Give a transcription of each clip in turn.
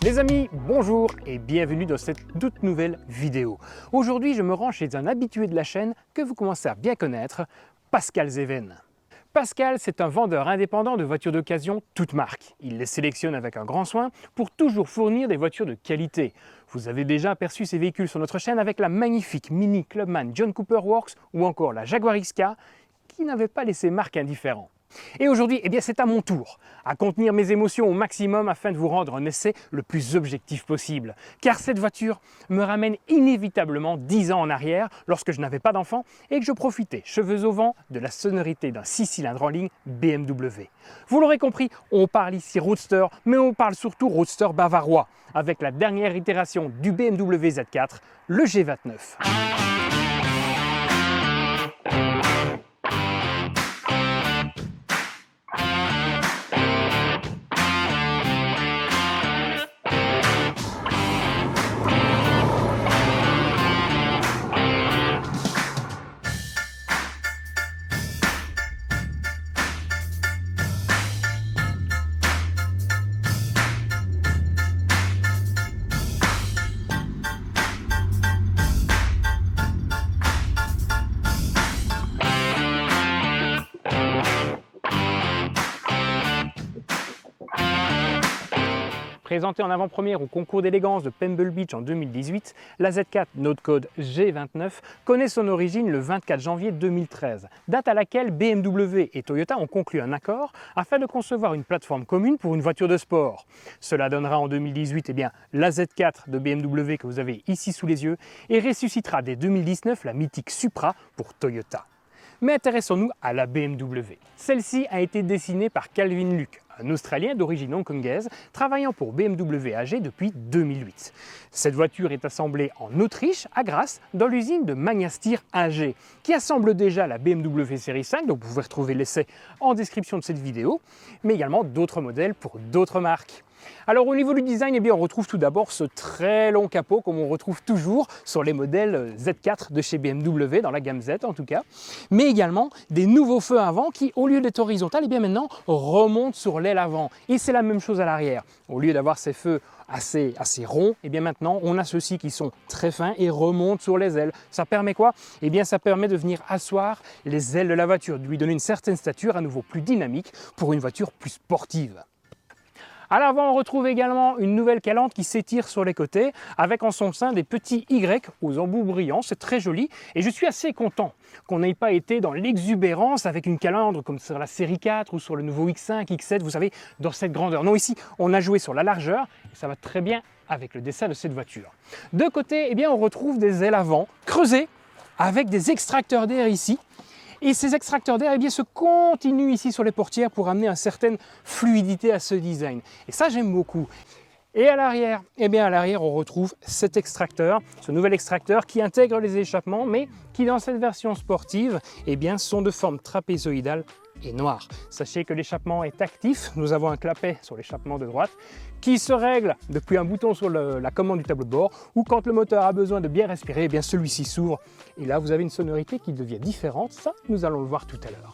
Les amis, bonjour et bienvenue dans cette toute nouvelle vidéo. Aujourd'hui, je me rends chez un habitué de la chaîne que vous commencez à bien connaître, Pascal Zeven. Pascal, c'est un vendeur indépendant de voitures d'occasion toutes marques. Il les sélectionne avec un grand soin pour toujours fournir des voitures de qualité. Vous avez déjà aperçu ces véhicules sur notre chaîne avec la magnifique Mini Clubman John Cooper Works ou encore la Jaguar XK qui n'avait pas laissé marque indifférent. Et aujourd'hui, c'est à mon tour à contenir mes émotions au maximum afin de vous rendre un essai le plus objectif possible. Car cette voiture me ramène inévitablement 10 ans en arrière lorsque je n'avais pas d'enfant et que je profitais, cheveux au vent, de la sonorité d'un 6 cylindres en ligne BMW. Vous l'aurez compris, on parle ici roadster, mais on parle surtout roadster bavarois, avec la dernière itération du BMW Z4, le G29. Présentée en avant-première au concours d'élégance de Pebble Beach en 2018, la Z4 Note Code G29 connaît son origine le 24 janvier 2013, date à laquelle BMW et Toyota ont conclu un accord afin de concevoir une plateforme commune pour une voiture de sport. Cela donnera en 2018 la Z4 de BMW que vous avez ici sous les yeux et ressuscitera dès 2019 la mythique Supra pour Toyota. Mais intéressons-nous à la BMW. Celle-ci a été dessinée par Calvin Luke, un Australien d'origine hongkongaise travaillant pour BMW AG depuis 2008. Cette voiture est assemblée en Autriche, à Grasse, dans l'usine de Magnastyr AG, qui assemble déjà la BMW série 5, donc vous pouvez retrouver l'essai en description de cette vidéo, mais également d'autres modèles pour d'autres marques. Alors au niveau du design, on retrouve tout d'abord ce très long capot comme on retrouve toujours sur les modèles Z4 de chez BMW, dans la gamme Z en tout cas, mais également des nouveaux feux avant qui, au lieu d'être horizontales, maintenant remontent sur l'aile avant. Et c'est la même chose à l'arrière. Au lieu d'avoir ces feux assez ronds, maintenant on a ceux-ci qui sont très fins et remontent sur les ailes. Ça permet quoi? Ça permet de venir asseoir les ailes de la voiture, de lui donner une certaine stature à nouveau plus dynamique pour une voiture plus sportive. À l'avant, on retrouve également une nouvelle calandre qui s'étire sur les côtés avec en son sein des petits Y aux embouts brillants, c'est très joli et je suis assez content qu'on n'ait pas été dans l'exubérance avec une calandre comme sur la série 4 ou sur le nouveau X5, X7, vous savez, dans cette grandeur. Non, ici, on a joué sur la largeur et ça va très bien avec le dessin de cette voiture. De côté, on retrouve des ailes avant creusées avec des extracteurs d'air ici. Et ces extracteurs d'air se continuent ici sur les portières pour amener une certaine fluidité à ce design. Et ça, j'aime beaucoup. Et à l'arrière, à l'arrière, on retrouve cet extracteur, ce nouvel extracteur qui intègre les échappements, mais qui dans cette version sportive, sont de forme trapézoïdale et noire. Sachez que l'échappement est actif. Nous avons un clapet sur l'échappement de droite qui se règle depuis un bouton sur la commande du tableau de bord ou quand le moteur a besoin de bien respirer, celui-ci s'ouvre et là vous avez une sonorité qui devient différente. Ça, nous allons le voir tout à l'heure.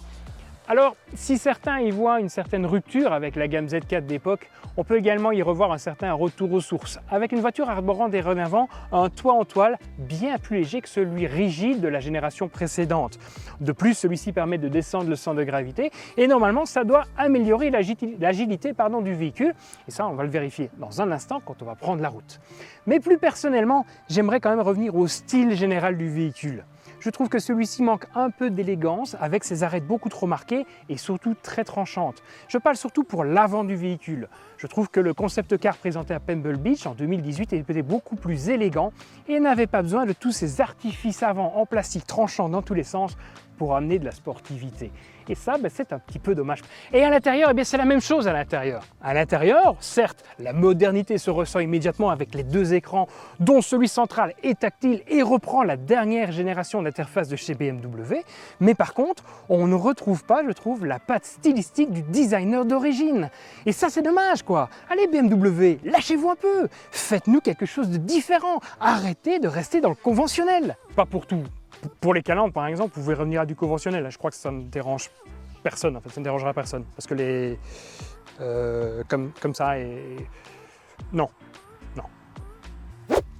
Alors, si certains y voient une certaine rupture avec la gamme Z4 d'époque, on peut également y revoir un certain retour aux sources, avec une voiture arborant des rênes avant, un toit en toile bien plus léger que celui rigide de la génération précédente. De plus, celui-ci permet de descendre le centre de gravité et normalement, ça doit améliorer l'agilité du véhicule. Et ça, on va le vérifier dans un instant quand on va prendre la route. Mais plus personnellement, j'aimerais quand même revenir au style général du véhicule. Je trouve que celui-ci manque un peu d'élégance avec ses arêtes beaucoup trop marquées et surtout très tranchantes. Je parle surtout pour l'avant du véhicule. Je trouve que le concept car présenté à Pebble Beach en 2018 était beaucoup plus élégant et n'avait pas besoin de tous ces artifices avant en plastique tranchant dans tous les sens pour amener de la sportivité. Et ça, c'est un petit peu dommage. Et à l'intérieur, c'est la même chose à l'intérieur. À l'intérieur, certes, la modernité se ressent immédiatement avec les deux écrans, dont celui central est tactile et reprend la dernière génération d'interface de chez BMW. Mais par contre, on ne retrouve pas, je trouve, la patte stylistique du designer d'origine. Et ça, c'est dommage, quoi. Allez, BMW, lâchez-vous un peu. Faites-nous quelque chose de différent. Arrêtez de rester dans le conventionnel. Pas pour tout. Pour les calandres, par exemple, vous pouvez revenir à du conventionnel. Je crois que ça ne dérange personne. En fait, ça ne dérangera personne. Parce que comme ça, et Non, non.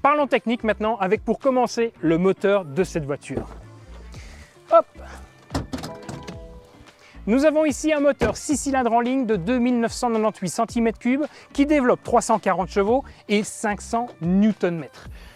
Parlons technique maintenant, avec pour commencer le moteur de cette voiture. Hop! Nous avons ici un moteur 6 cylindres en ligne de 2998 cm3 qui développe 340 chevaux et 500 Nm.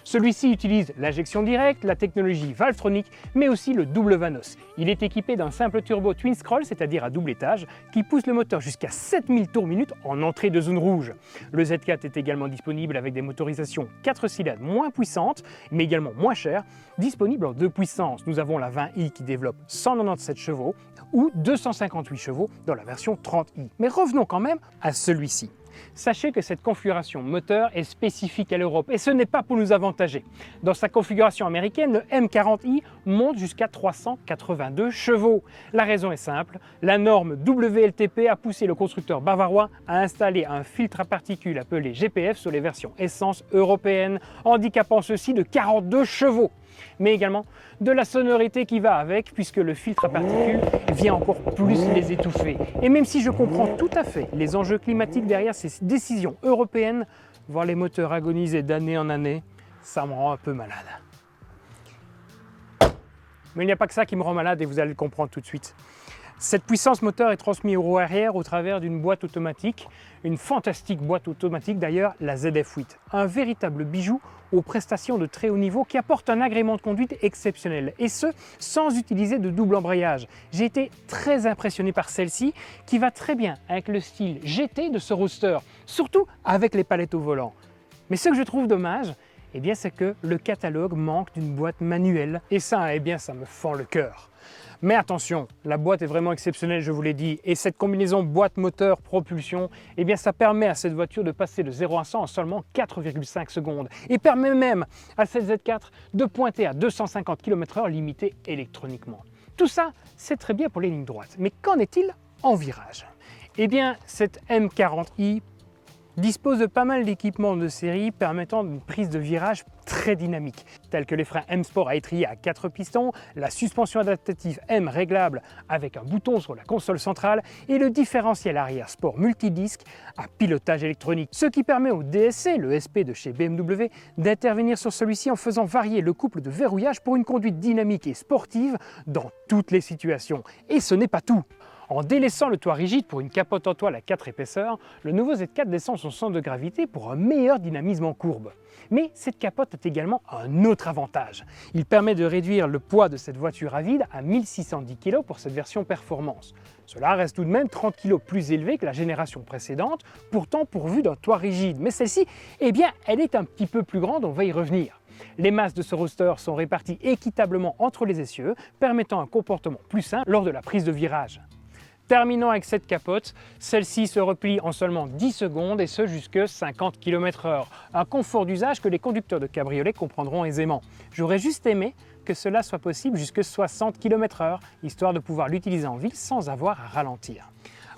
Celui-ci utilise l'injection directe, la technologie Valvetronic, mais aussi le double Vanos. Il est équipé d'un simple turbo twin scroll, c'est-à-dire à double étage, qui pousse le moteur jusqu'à 7000 tours minute en entrée de zone rouge. Le Z4 est également disponible avec des motorisations 4 cylindres moins puissantes, mais également moins chères, disponibles en deux puissances. Nous avons la 20i qui développe 197 chevaux ou 258 chevaux dans la version 30i. Mais revenons quand même à celui-ci. Sachez que cette configuration moteur est spécifique à l'Europe et ce n'est pas pour nous avantager. Dans sa configuration américaine, le M40i monte jusqu'à 382 chevaux. La raison est simple, la norme WLTP a poussé le constructeur bavarois à installer un filtre à particules appelé GPF sur les versions essence européennes, handicapant ceci de 42 chevaux. Mais également de la sonorité qui va avec, puisque le filtre à particules vient encore plus les étouffer. Et même si je comprends tout à fait les enjeux climatiques derrière ces décisions européennes, voir les moteurs agoniser d'année en année, ça me rend un peu malade. Mais il n'y a pas que ça qui me rend malade et vous allez le comprendre tout de suite. Cette puissance moteur est transmise au roue arrière au travers d'une boîte automatique, une fantastique boîte automatique d'ailleurs, la ZF8. Un véritable bijou aux prestations de très haut niveau qui apporte un agrément de conduite exceptionnel, et ce, sans utiliser de double embrayage. J'ai été très impressionné par celle-ci, qui va très bien avec le style GT de ce roadster, surtout avec les palettes au volant. Mais ce que je trouve dommage, eh bien, c'est que le catalogue manque d'une boîte manuelle, et ça, eh bien, ça me fend le cœur. Mais attention, la boîte est vraiment exceptionnelle, je vous l'ai dit, et cette combinaison boîte-moteur-propulsion, eh bien ça permet à cette voiture de passer de 0 à 100 en seulement 4,5 secondes, et permet même à cette Z4 de pointer à 250 km/h limité électroniquement. Tout ça, c'est très bien pour les lignes droites, mais qu'en est-il en virage? Eh bien, cette M40i dispose de pas mal d'équipements de série permettant une prise de virage très dynamique, tels que les freins M Sport à étrier à 4 pistons, la suspension adaptative M réglable avec un bouton sur la console centrale et le différentiel arrière Sport multidisque à pilotage électronique, ce qui permet au DSC, le SP de chez BMW, d'intervenir sur celui-ci en faisant varier le couple de verrouillage pour une conduite dynamique et sportive dans toutes les situations. Et ce n'est pas tout. En délaissant le toit rigide pour une capote en toile à 4 épaisseurs, le nouveau Z4 descend son centre de gravité pour un meilleur dynamisme en courbe. Mais cette capote a également un autre avantage. Il permet de réduire le poids de cette voiture à vide à 1610 kg pour cette version performance. Cela reste tout de même 30 kg plus élevé que la génération précédente, pourtant pourvue d'un toit rigide. Mais celle-ci, eh bien, elle est un petit peu plus grande, on va y revenir. Les masses de ce roadster sont réparties équitablement entre les essieux, permettant un comportement plus sain lors de la prise de virage. Terminons avec cette capote, celle-ci se replie en seulement 10 secondes et ce jusque 50 km/h. Un confort d'usage que les conducteurs de cabriolet comprendront aisément. J'aurais juste aimé que cela soit possible jusque 60 km/h, histoire de pouvoir l'utiliser en ville sans avoir à ralentir.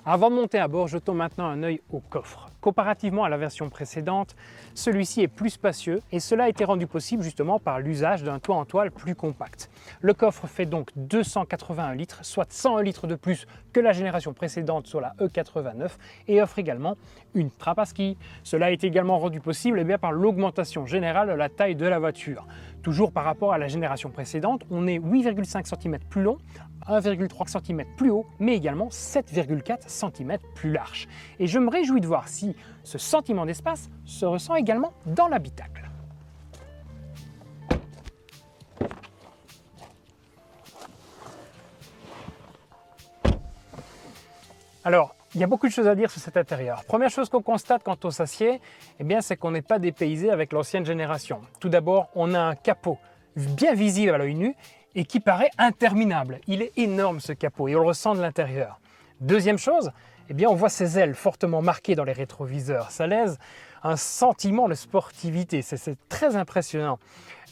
Avant de monter à bord, jetons maintenant un œil au coffre. Comparativement à la version précédente, celui-ci est plus spacieux et cela a été rendu possible justement par l'usage d'un toit en toile plus compact. Le coffre fait donc 281 litres, soit 101 litres de plus que la génération précédente sur la E89 et offre également une trappe à ski. Cela a été également rendu possible par l'augmentation générale de la taille de la voiture. Toujours par rapport à la génération précédente, on est 8,5 cm plus long, 1,3 cm plus haut, mais également 7,4 cm plus large. Et je me réjouis de voir si ce sentiment d'espace se ressent également dans l'habitacle. Alors, il y a beaucoup de choses à dire sur cet intérieur. Première chose qu'on constate quand on s'assied, eh bien, c'est qu'on n'est pas dépaysé avec l'ancienne génération. Tout d'abord, on a un capot bien visible à l'œil nu et qui paraît interminable. Il est énorme ce capot et on le ressent de l'intérieur. Deuxième chose, eh bien, on voit ces ailes fortement marquées dans les rétroviseurs. Ça laisse un sentiment de sportivité, c'est très impressionnant.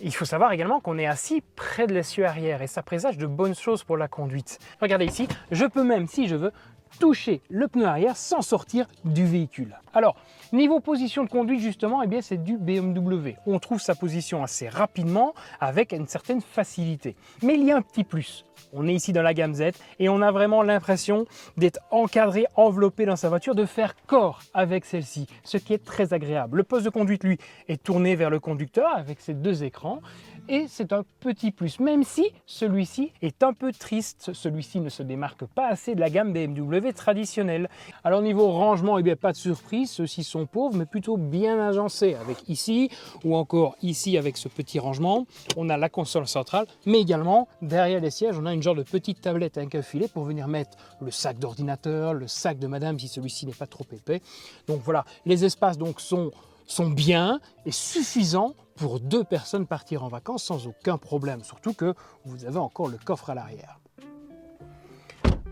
Il faut savoir également qu'on est assis près de l'essieu arrière et ça présage de bonnes choses pour la conduite. Regardez ici, je peux même, si je veux, toucher le pneu arrière sans sortir du véhicule. Alors, niveau position de conduite justement, eh bien c'est du BMW. On trouve sa position assez rapidement avec une certaine facilité. Mais il y a un petit plus. On est ici dans la gamme Z et on a vraiment l'impression d'être encadré, enveloppé dans sa voiture, de faire corps avec celle-ci, ce qui est très agréable. Le poste de conduite, lui, est tourné vers le conducteur avec ses deux écrans et c'est un petit plus, même si celui-ci est un peu triste. Celui-ci ne se démarque pas assez de la gamme BMW traditionnelle. Alors niveau rangement, eh bien pas de surprise, ceux-ci sont pauvres mais plutôt bien agencés avec ici ou encore ici avec ce petit rangement. On a la console centrale mais également derrière les sièges on a une genre de petite tablette avec un filet pour venir mettre le sac d'ordinateur, le sac de madame si celui-ci n'est pas trop épais. Donc voilà, les espaces donc sont bien et suffisants pour 2 personnes partir en vacances sans aucun problème, surtout que vous avez encore le coffre à l'arrière.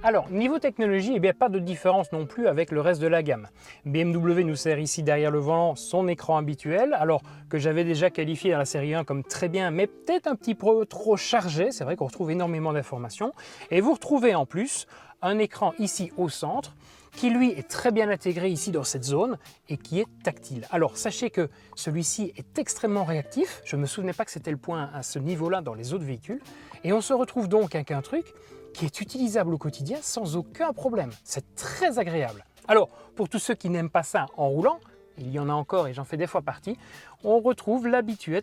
Alors, niveau technologie, eh bien, pas de différence non plus avec le reste de la gamme. BMW nous sert ici derrière le volant son écran habituel, alors que j'avais déjà qualifié dans la série 1 comme très bien, mais peut-être un petit peu trop chargé. C'est vrai qu'on retrouve énormément d'informations. Et vous retrouvez en plus un écran ici au centre, qui lui est très bien intégré ici dans cette zone et qui est tactile. Alors sachez que celui-ci est extrêmement réactif, je ne me souvenais pas que c'était le point à ce niveau-là dans les autres véhicules, et on se retrouve donc avec un truc qui est utilisable au quotidien sans aucun problème. C'est très agréable. Alors pour tous ceux qui n'aiment pas ça en roulant, il y en a encore et j'en fais des fois partie, on retrouve l'habituelle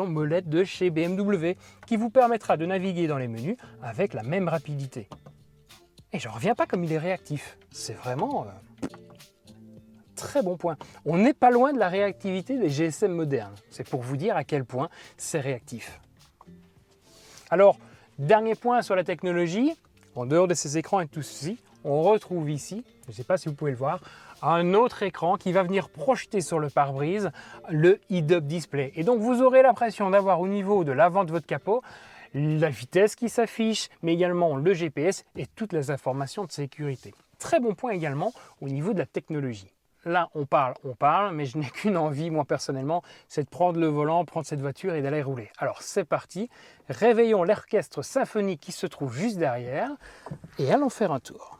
molette de chez BMW qui vous permettra de naviguer dans les menus avec la même rapidité. Et j'en reviens pas comme il est réactif. C'est vraiment très bon point. On n'est pas loin de la réactivité des GSM modernes. C'est pour vous dire à quel point c'est réactif. Alors, dernier point sur la technologie, en dehors de ces écrans et tout ceci, on retrouve ici, je ne sais pas si vous pouvez le voir, un autre écran qui va venir projeter sur le pare-brise le head-up display. Et donc vous aurez l'impression d'avoir au niveau de l'avant de votre capot la vitesse qui s'affiche, mais également le GPS et toutes les informations de sécurité. Très bon point également au niveau de la technologie. Là, on parle, mais je n'ai qu'une envie, moi personnellement, c'est de prendre le volant, prendre cette voiture et d'aller rouler. Alors c'est parti, réveillons l'orchestre symphonique qui se trouve juste derrière et allons faire un tour.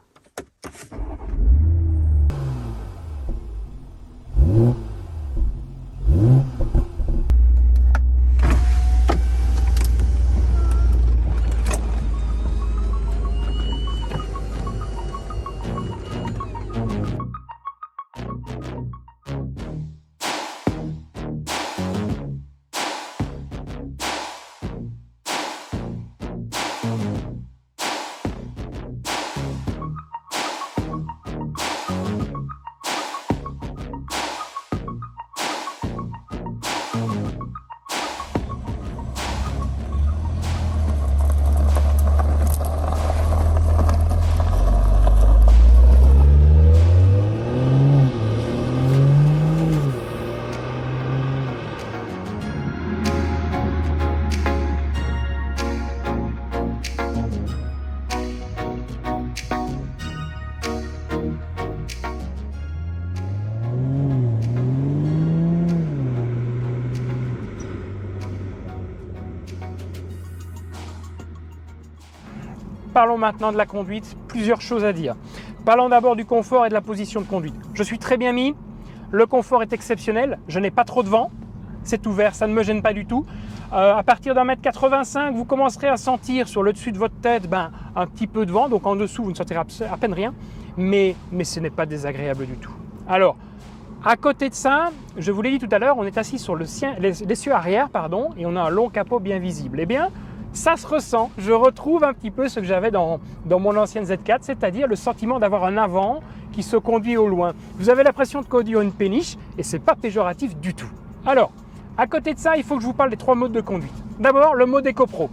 Parlons maintenant de la conduite, plusieurs choses à dire. Parlons d'abord du confort et de la position de conduite. Je suis très bien mis, le confort est exceptionnel, je n'ai pas trop de vent, c'est ouvert, ça ne me gêne pas du tout. À partir d'1,85 m, vous commencerez à sentir sur le dessus de votre tête un petit peu de vent, donc en dessous vous ne sentirez à peine rien, mais ce n'est pas désagréable du tout. Alors, à côté de ça, je vous l'ai dit tout à l'heure, on est assis sur l'essieu arrière, et on a un long capot bien visible. Eh bien, ça se ressent, je retrouve un petit peu ce que j'avais dans mon ancienne Z4, c'est-à-dire le sentiment d'avoir un avant qui se conduit au loin. Vous avez l'impression de conduire une péniche et c'est pas péjoratif du tout. Alors, à côté de ça, il faut que je vous parle des 3 modes de conduite. D'abord, le mode EcoPro,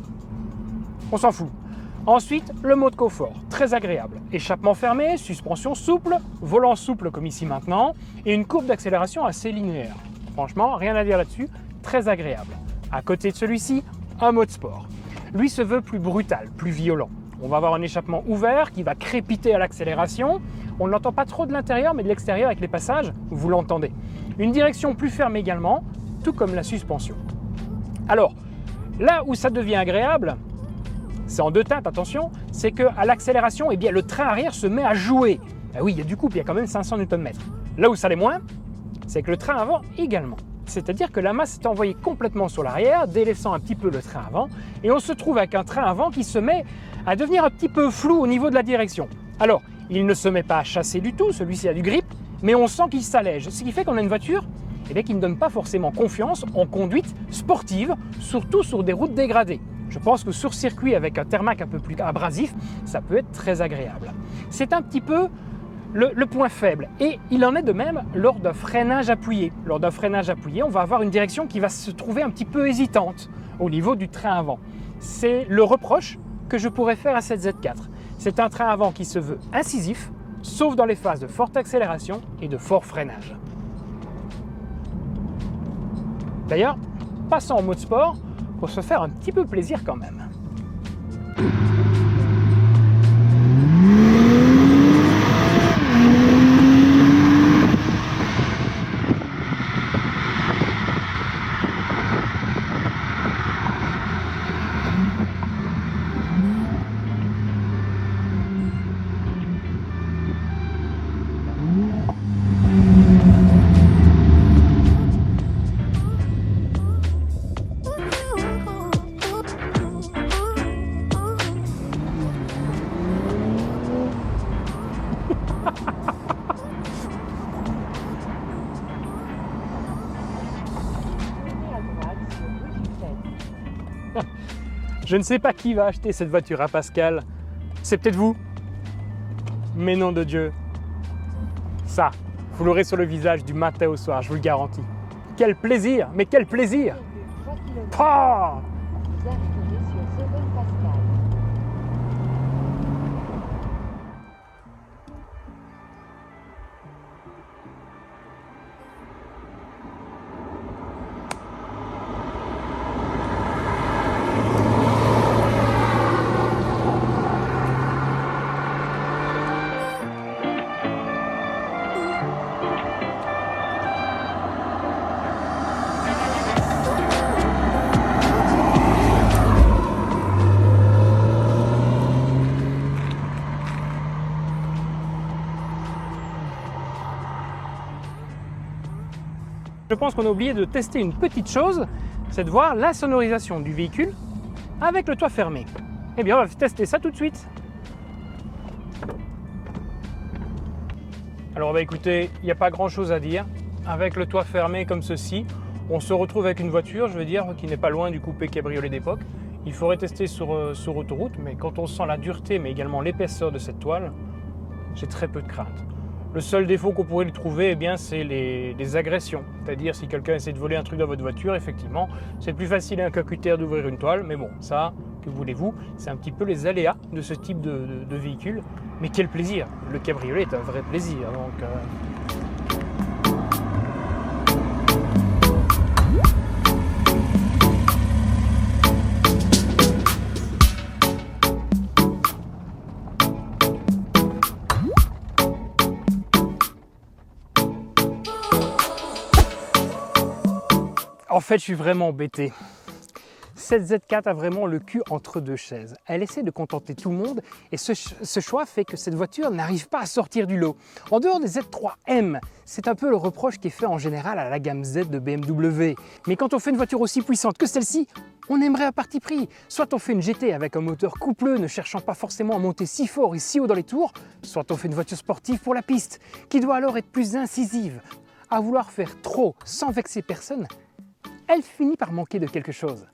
on s'en fout. Ensuite, le mode confort, très agréable. Échappement fermé, suspension souple, volant souple comme ici maintenant, et une courbe d'accélération assez linéaire. Franchement, rien à dire là-dessus, très agréable. À côté de celui-ci, un mode sport. Lui se veut plus brutal, plus violent. On va avoir un échappement ouvert qui va crépiter à l'accélération. On ne l'entend pas trop de l'intérieur, mais de l'extérieur avec les passages, vous l'entendez. Une direction plus ferme également, tout comme la suspension. Alors, là où ça devient agréable, c'est en deux teintes, attention, c'est qu'à l'accélération, eh bien, le train arrière se met à jouer. Ah oui, il y a du couple, il y a quand même 500 Nm. Là où ça l'est moins, c'est que le train avant également. C'est-à-dire que la masse est envoyée complètement sur l'arrière, délaissant un petit peu le train avant, et on se trouve avec un train avant qui se met à devenir un petit peu flou au niveau de la direction. Alors, il ne se met pas à chasser du tout, celui-ci a du grip, mais on sent qu'il s'allège, ce qui fait qu'on a une voiture qui ne donne pas forcément confiance en conduite sportive, surtout sur des routes dégradées. Je pense que sur circuit avec un tarmac un peu plus abrasif, ça peut être très agréable. C'est un petit peu le point faible. Et il en est de même lors d'un freinage appuyé. Lors d'un freinage appuyé, on va avoir une direction qui va se trouver un petit peu hésitante au niveau du train avant. C'est le reproche que je pourrais faire à cette Z4. C'est un train avant qui se veut incisif, sauf dans les phases de forte accélération et de fort freinage. D'ailleurs, passons en mode sport pour se faire un petit peu plaisir quand même. Je ne sais pas qui va acheter cette voiture à Pascal. C'est peut-être vous. Mais nom de Dieu, ça, vous l'aurez sur le visage du matin au soir, je vous le garantis. Quel plaisir, mais quel plaisir! Pah! Je pense qu'on a oublié de tester une petite chose, c'est de voir la sonorisation du véhicule avec le toit fermé. Eh bien, on va tester ça tout de suite. Alors, écoutez, il n'y a pas grand-chose à dire. Avec le toit fermé comme ceci, on se retrouve avec une voiture, je veux dire, qui n'est pas loin du coupé cabriolet d'époque. Il faudrait tester sur autoroute, mais quand on sent la dureté, mais également l'épaisseur de cette toile, j'ai très peu de crainte. Le seul défaut qu'on pourrait lui trouver, eh bien, c'est les agressions. C'est-à-dire, si quelqu'un essaie de voler un truc dans votre voiture, effectivement, c'est plus facile à un cutter d'ouvrir une toile. Mais bon, ça, que voulez-vous, c'est un petit peu les aléas de ce type de véhicule. Mais quel plaisir! Le cabriolet est un vrai plaisir. Donc, En fait, je suis vraiment embêté. Cette Z4 a vraiment le cul entre deux chaises. Elle essaie de contenter tout le monde et ce choix fait que cette voiture n'arrive pas à sortir du lot. En dehors des Z3M, c'est un peu le reproche qui est fait en général à la gamme Z de BMW. Mais quand on fait une voiture aussi puissante que celle-ci, on aimerait un parti pris. Soit on fait une GT avec un moteur coupleux ne cherchant pas forcément à monter si fort et si haut dans les tours, soit on fait une voiture sportive pour la piste, qui doit alors être plus incisive. À vouloir faire trop sans vexer personne, elle finit par manquer de quelque chose.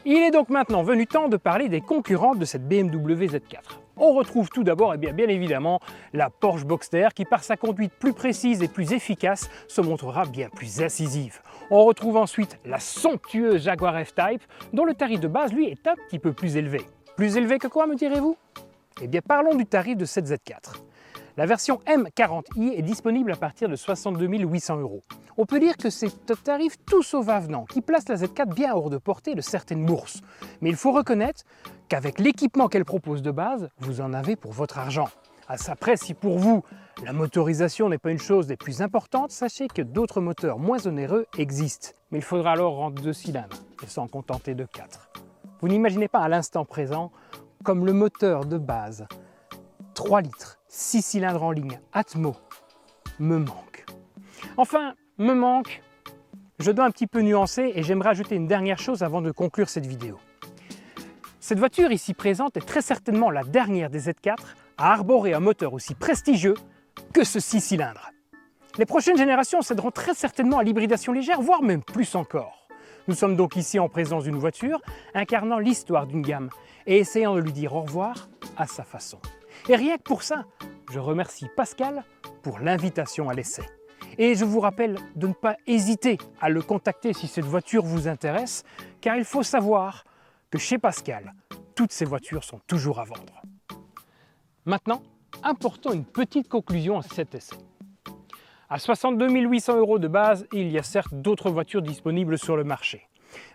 Il est donc maintenant venu temps de parler des concurrentes de cette BMW Z4. On retrouve tout d'abord, bien évidemment, la Porsche Boxster qui, par sa conduite plus précise et plus efficace, se montrera bien plus incisive. On retrouve ensuite la somptueuse Jaguar F-Type, dont le tarif de base, lui, est un petit peu plus élevé. Plus élevé que quoi, me direz-vous? Eh bien, parlons du tarif de cette Z4. La version M40i est disponible à partir de 62 800 €. On peut dire que c'est un tarif tout sauf avenant, qui place la Z4 bien hors de portée de certaines bourses. Mais il faut reconnaître qu'avec l'équipement qu'elle propose de base, vous en avez pour votre argent. Après, si pour vous, la motorisation n'est pas une chose des plus importantes, sachez que d'autres moteurs moins onéreux existent. Mais il faudra alors rendre 2 cylindres et s'en contenter de 4. Vous n'imaginez pas à l'instant présent comme le moteur de base 3 litres, 6 cylindres en ligne, Atmo, me manque. Enfin, me manque, je dois un petit peu nuancer et j'aimerais ajouter une dernière chose avant de conclure cette vidéo. Cette voiture ici présente est très certainement la dernière des Z4 à arborer un moteur aussi prestigieux que ce 6 cylindres. Les prochaines générations céderont très certainement à l'hybridation légère, voire même plus encore. Nous sommes donc ici en présence d'une voiture incarnant l'histoire d'une gamme et essayant de lui dire au revoir à sa façon. Et rien que pour ça, je remercie Pascal pour l'invitation à l'essai. Et je vous rappelle de ne pas hésiter à le contacter si cette voiture vous intéresse, car il faut savoir que chez Pascal, toutes ces voitures sont toujours à vendre. Maintenant, apportons une petite conclusion à cet essai. À 62 800 € de base, il y a certes d'autres voitures disponibles sur le marché.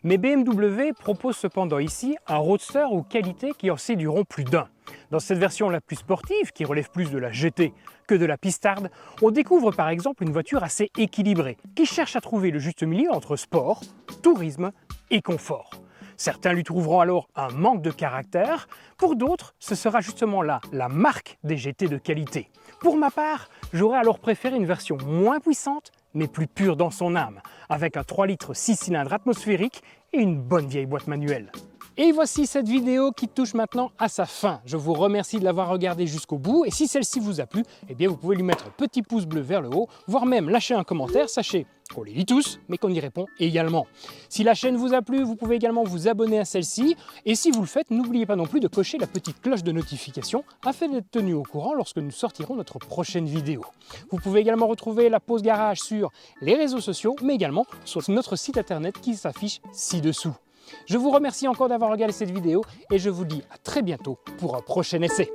Mais BMW propose cependant ici un roadster aux qualités qui en séduiront plus d'un. Dans cette version la plus sportive, qui relève plus de la GT que de la pistarde, on découvre par exemple une voiture assez équilibrée, qui cherche à trouver le juste milieu entre sport, tourisme et confort. Certains lui trouveront alors un manque de caractère, pour d'autres, ce sera justement là la marque des GT de qualité. Pour ma part, j'aurais alors préféré une version moins puissante, mais plus pure dans son âme, avec un 3 litres 6 cylindres atmosphérique et une bonne vieille boîte manuelle. Et voici cette vidéo qui touche maintenant à sa fin. Je vous remercie de l'avoir regardée jusqu'au bout et si celle-ci vous a plu, eh bien vous pouvez lui mettre un petit pouce bleu vers le haut, voire même lâcher un commentaire. Sachez qu'on les lit tous, mais qu'on y répond également. Si la chaîne vous a plu, vous pouvez également vous abonner à celle-ci. Et si vous le faites, n'oubliez pas non plus de cocher la petite cloche de notification afin d'être tenu au courant lorsque nous sortirons notre prochaine vidéo. Vous pouvez également retrouver la pause garage sur les réseaux sociaux, mais également sur notre site internet qui s'affiche ci-dessous. Je vous remercie encore d'avoir regardé cette vidéo et je vous dis à très bientôt pour un prochain essai.